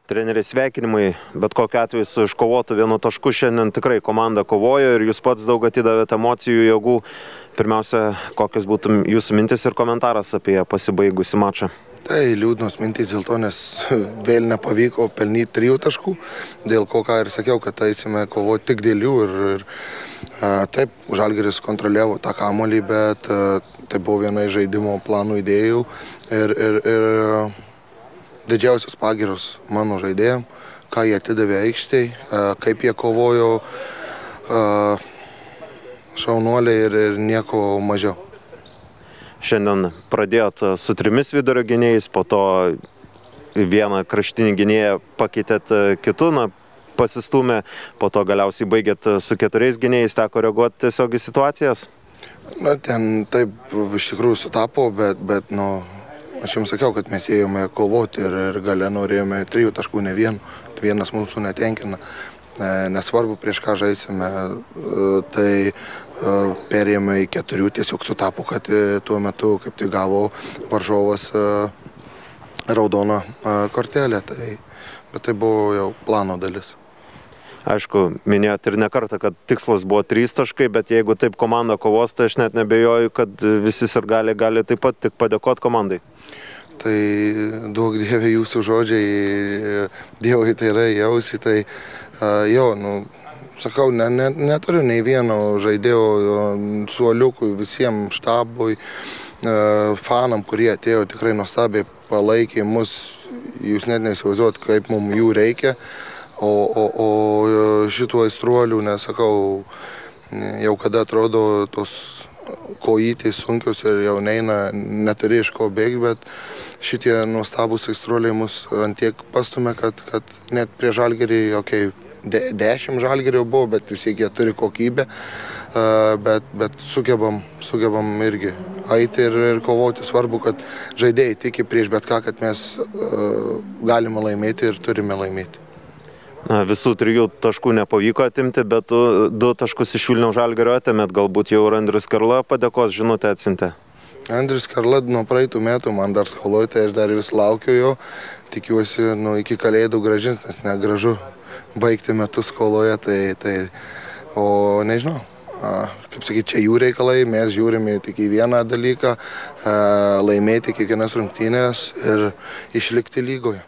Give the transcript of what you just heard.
Treneriai, sveikinimai, bet kokiu atveju su iškovotu 1 tašku šiandien tikrai komanda kovojo ir jūs pats daug atidavėte emocijų, jėgų. Pirmiausia, kokios būtų jūsų mintis ir komentaras apie pasibaigusį mačą? Tai liūdnos mintys dėl to, nes vėl nepavyko pelnyti 3 taškų, dėl ko, ką ir sakiau, kad eisime kovoti tik dėl jų. Taip, Žalgiris kontroliavo tą kamuolį, bet tai buvo viena iš žaidimo planų idėjų ir didžiausios pagyros mano žaidėjim, ką jie atidavė aikštėj, kaip jie kovojo, šaunuoliai ir nieko mažiau. Šiandien pradėjot su 3 vidurio gynėjais, po to vieną kraštinį gynėją pakeitėt kitu, pasistūmė, po to galiausiai baigėt su 4 gynėjais, teko reaguoti tiesiog į situacijas? Ten taip iš tikrųjų sutapo, bet aš jums sakiau, kad mes ėjome kovoti ir gale norėjome 3 taškų, ne vienas mūsų netenkina. Nesvarbu prieš ką žaisime, tai perėjome į 4, tiesiog sutapo, kad tuo metu kaip tai gavo varžovas raudoną kortelę, bet tai buvo jau plano dalis. Aišku, minėjot ir ne kartą, kad tikslas buvo 3 taškai, bet jeigu taip komanda kovos, tai aš net nebejoju, kad visi sirgaliai gali taip pat tik padėkoti komandai. Tai duok Dieve jūsų žodžiai, Dievui tai yra jausi, tai sakau, neturiu nei vieno žaidėjo suoliukui, visiems štabui, fanam, kurie atėjo tikrai nuostabiai palaikė mus, jūs net neįsivaizduot, kaip mums jų reikia. O šituo aistruolių, nesakau, jau kada atrodo tos kojytės sunkios ir jau neina, neturi iš ko bėgti, bet šitie nuostabus aistruoliai mus antiek pastumė, kad net prie Žalgirį, 10 Žalgirio buvo, bet vis tiek jie turi kokybę, bet sugebam irgi eiti ir kovoti. Svarbu, kad žaidėjai tiki prieš bet ką, kad mes galime laimėti ir turime laimėti. Visų 3 taškų nepavyko atimti, bet 2 taškus iš Vilniaus Žalgirio atėmėt, galbūt jau ir Andrius Karla padėkos žinutę atsiuntė. Andrius Karla nuo praeitų metų man dar skoloja, tai aš dar vis laukiu jo, tikiuosi iki kalėdų grąžins, nes negražu baigti metus skoloje, o nežinau. Kaip sakyti, čia jų reikalai, mes žiūrime tik į vieną dalyką, laimėti kiekvienas rungtynes ir išlikti lygoje.